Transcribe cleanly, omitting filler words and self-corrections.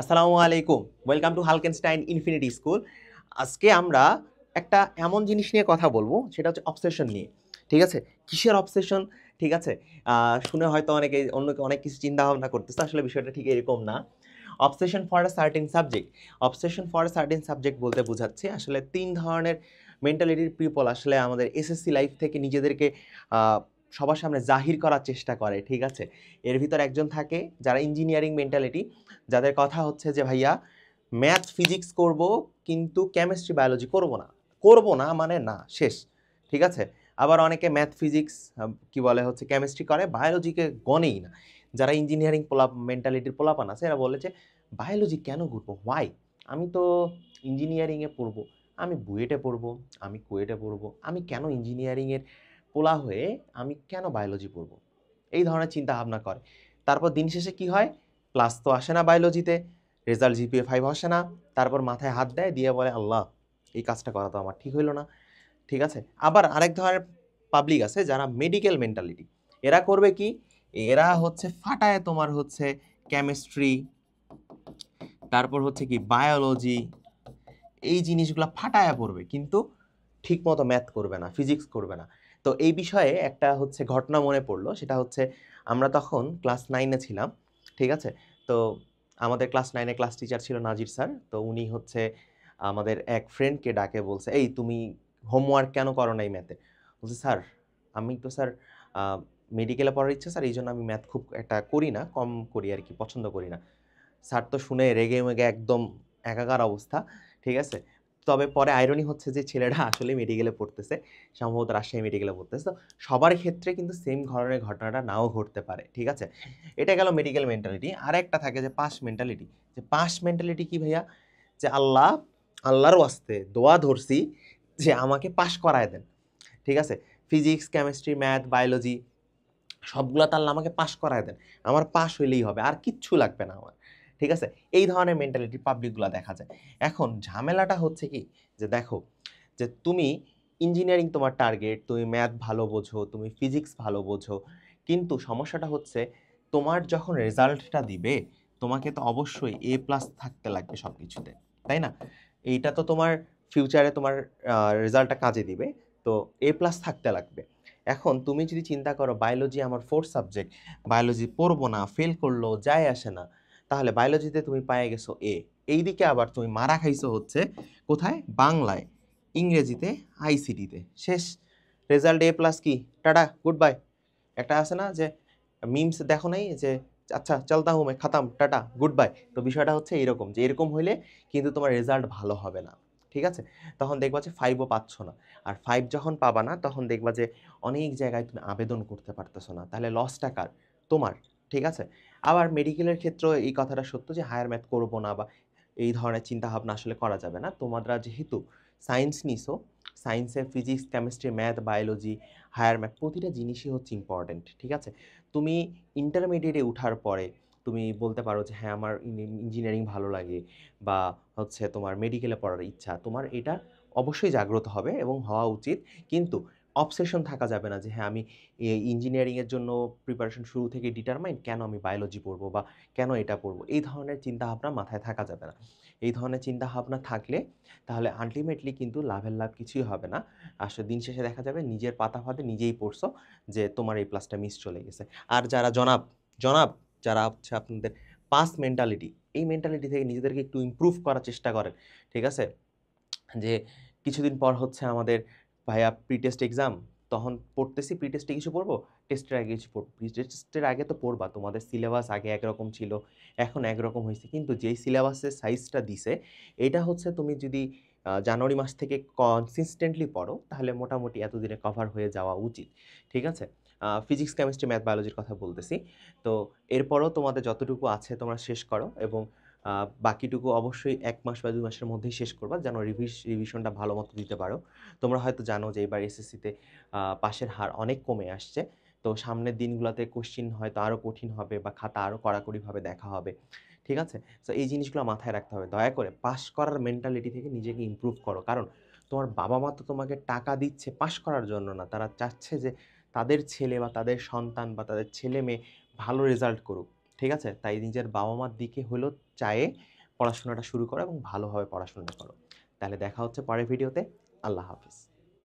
আসসালামু আলাইকুম, welcome to হালকেনস্টাইন infinity school. আজকে আমরা একটা এমন জিনিস নিয়ে কথা বলবো, সেটা হচ্ছে অবসেশন নিয়ে। ঠিক আছে? কিসের অবসেশন? ঠিক আছে, শুনে হয়তো অনেকে অনেক কিছু চিন্তা ভাবনা করতেছে, আসলে বিষয়টা ঠিক এরকম না। Obsession for a certain subject, obsession for a certain subject বলতে বোঝাচ্ছে আসলে তিন ধরনের মেন্টালিটির পিপল আসলে আমাদের এসএসসি লাইফ থেকে নিজেদেরকে আহ, সবার সামনে জাহির করার চেষ্টা করে। ঠিক আছে, এর ভিতর একজন থাকে যারা ইঞ্জিনিয়ারিং মেন্টালিটি, যাদের কথা হচ্ছে যে ভাইয়া ম্যাথ ফিজিক্স করব, কিন্তু কেমিস্ট্রি বায়োলজি করব না। করব না মানে না, শেষ। ঠিক আছে, আবার অনেকে ম্যাথ ফিজিক্স কি বলে হচ্ছে কেমিস্ট্রি করে, বায়োলজিকে গণেই না। যারা ইঞ্জিনিয়ারিং মেন্টালিটির পোলাপান আছে, এরা বলে যে বায়োলজি কেন করবো, হোয়াই, আমি তো ইঞ্জিনিয়ারিংয়ে পড়বো, আমি বুয়েটে পড়বো, আমি কুয়েটে পড়বো, আমি কেন ইঞ্জিনিয়ারিংয়ের পোলা হয়ে আমি কেন বায়োলজি পড়বো, এই ধরনের চিন্তা ভাবনা করে। তারপর দিন শেষে কি হয়, ক্লাস তো আসে না বায়োলজিতে, রেজাল্ট জিপিএ 5 আসে না, তারপর মাথায় হাত দেয় দিয়ে বলে আল্লাহ, এই কাজটা করা তো আমার ঠিক হইলো না। ঠিক আছে, আবার আরেক ধরনের পাবলিক আছে যারা মেডিকেল মেন্টালিটি। এরা করবে কি, এরা হচ্ছে ফাটায় তোমার হচ্ছে কেমিস্ট্রি, তারপর হচ্ছে কি বায়োলজি, এই জিনিসগুলো ফাটায়া পড়বে, কিন্তু ঠিক মতো ম্যাথ করবে না, ফিজিক্স করবে না। তো এই বিষয়ে একটা হচ্ছে ঘটনা মনে পড়লো, সেটা হচ্ছে আমরা তখন ক্লাস 9-এ ছিলাম। ঠিক আছে, তো আমাদের ক্লাস 9-এ ক্লাস টিচার ছিল নাজির স্যার। তো উনি হচ্ছে আমাদের এক ফ্রেন্ডকে ডাকে বলছে, এই তুমি হোমওয়ার্ক কেন করো নাই ম্যাথে? বলছে স্যার, আমি তো স্যার মেডিকেলে পড়ার ইচ্ছা স্যার, এই জন্য আমি ম্যাথ খুব একটা করি না, কম করি আর কি, পছন্দ করি না। স্যার তো শুনে রেগে মেগে একদম একাকার অবস্থা। ঠিক আছে, তবে পরে আইরনি হচ্ছে যে ছেলেটা আসলে মেডিকেলে পড়তেছে, সম্ভবত রাজশাহী মেডিকেলে পড়তেছে। তো সবার ক্ষেত্রে কিন্তু সেম ধরনের ঘটনাটা নাও ঘটতে পারে। ঠিক আছে, এটা গেল মেডিকেল মেন্টালিটি। আর একটা থাকে যে পাস মেন্টালিটি। যে পাস মেন্টালিটি কি ভাইয়া, যে আল্লাহ, আল্লাহর ওয়াস্তে দোয়া ধরছি যে আমাকে পাস করায় দেন। ঠিক আছে, ফিজিক্স কেমিস্ট্রি ম্যাথ বায়োলজি সবগুলাতে আল্লাহ আমাকে পাস করায় দেন, আমার পাস হইলেই হবে, আর কিচ্ছু লাগবে না আমার। ঠিক আছে, এই ধরনের মেন্টালিটি পাবলিকগুলো দেখা যায়। এখন ঝামেলাটা হচ্ছে কি, যে দেখো, যে তুমি ইঞ্জিনিয়ারিং তোমার টার্গেট, তুমি ম্যাথ ভালো বোঝো, তুমি ফিজিক্স ভালো বোঝো, কিন্তু সমস্যাটা হচ্ছে তোমার যখন রেজাল্টটা দিবে, তোমাকে তো অবশ্যই A+ থাকতে লাগবে সব কিছুতে, তাই না? এইটা তো তোমার ফিউচারে তোমার রেজাল্টটা কাজে দিবে। তো A+ থাকতে লাগবে। এখন তুমি যদি চিন্তা করো বায়োলজি আমার ফোর্থ সাবজেক্ট, বায়োলজি পড়বো না, ফেল করলো যায় আসে না, তাহলে বায়োলজিতে তুমি পায়ে গেছো এ, এইদিকে আবার তুমি মারা খাইছো হচ্ছে কোথায়, বাংলায়, ইংরেজিতে, আইসিটিতে, শেষ। রেজাল্ট A+, কি টাটা গুড বাই। একটা আছে না যে মিমস, দেখো নাই যে আচ্ছা চলতা হুঁ মে খাতাম টাটা গুড বাই। তো বিষয়টা হচ্ছে এরকম, যে এরকম হইলে কিন্তু তোমার রেজাল্ট ভালো হবে না। ঠিক আছে, তখন দেখবা যে 5ও পাচ্ছ না। আর 5 যখন পাবা না, তখন দেখবা যে অনেক জায়গায় তুমি আবেদন করতে পারতেছো না, তাহলে লসটা কার, তোমার। ঠিক আছে, আবার মেডিকেলের ক্ষেত্রেও এই কথাটা সত্য যে হায়ার ম্যাথ করবো না বা এই ধরনের চিন্তা ভাবনা আসলে করা যাবে না। তোমরা যেহেতু সায়েন্স নিছো, সায়েন্সে physics chemistry math biology higher math প্রতিটা জিনিসই হচ্ছে ইম্পর্ট্যান্ট। ঠিক আছে, তুমি ইন্টারমিডিয়েটে উঠার পরে তুমি বলতে পারো যে হ্যাঁ আমার ইঞ্জিনিয়ারিং ভালো লাগে, বা হচ্ছে তোমার মেডিকেলে পড়ার ইচ্ছা, তোমার এটা অবশ্যই জাগ্রত হবে এবং হওয়া উচিত। কিন্তু অবসেশন থাকা যাবে না যে হ্যাঁ আমি ইঞ্জিনিয়ারিংয়ের জন্য প্রিপারেশন শুরু থেকে ডিটারমাইন, কেন আমি বায়োলজি পড়বো বা কেন এটা পড়বো, এই ধরনের চিন্তাভাবনা মাথায় থাকা যাবে না। এই ধরনের চিন্তাভাবনা থাকলে তাহলে আলটিমেটলি কিন্তু লাভের লাভ কিছুই হবে না। আসলে দিন শেষে দেখা যাবে নিজের পাতা ফাঁদে নিজেই পড়ছো, যে তোমার এই প্লাসটা মিস চলে গেছে। আর যারা জনাব, জনাব যারা হচ্ছে আপনাদের পাস মেন্টালিটি, এই মেন্টালিটি থেকে নিজেদেরকে একটু ইমপ্রুভ করার চেষ্টা করেন। ঠিক আছে, যে কিছুদিন পর হচ্ছে আমাদের ভাইয়া প্রি টেস্ট এক্সাম, তখন পড়তেছি প্রি টেস্টে কিছু পড়বো, টেস্টের আগে কিছু পড়বো। প্রি টেস্টের আগে তো পড়বা, তোমাদের সিলেবাস আগে একরকম ছিল, এখন একরকম হয়েছে, কিন্তু যেই সিলেবাসের সাইজটা দিছে, এটা হচ্ছে তুমি যদি জানুয়ারি মাস থেকে কনসিস্টেন্টলি পড়ো, তাহলে মোটামুটি এতদিনে কভার হয়ে যাওয়া উচিত। ঠিক আছে, ফিজিক্স কেমিস্ট্রি ম্যাথ বায়োলজির কথা বলতেছি। তো এরপরও তোমাদের যতটুকু আছে তোমরা শেষ করো, এবং বাকিটুকু অবশ্যই ১ মাস বা ২ মাসের মধ্যেই শেষ করবা, যেন রিভিশনটা ভালো মতো দিতে পারো। তোমরা হয়তো জানো যে এবার এসএসসিতে পাসের হার অনেক কমে আসছে। তো সামনের দিনগুলোতে কোশ্চিন হয়তো আরও কঠিন হবে বা খাতা আরও কড়াকড়িভাবে দেখা হবে। ঠিক আছে? সো এই জিনিসগুলো মাথায় রাখতে হবে। দয়া করে পাস করার মেন্টালিটি থেকে নিজেকে ইমপ্রুভ করো। কারণ তোমার বাবা-মা তো তোমাকে টাকা দিচ্ছে পাস করার জন্য না। তারা চাচ্ছে যে তাদের ছেলে বা তাদের সন্তান বা তাদের ছেলে-মেয়ে ভালো রেজাল্ট করুক। ঠিক আছে? তাই নিজের বাবা মার দিকে হলেও চায়ে পড়াশোনাটা শুরু করো এবং ভালোভাবে পড়াশোনাটা করো। তাহলে দেখা হচ্ছে পরের ভিডিওতে। আল্লাহ হাফিজ।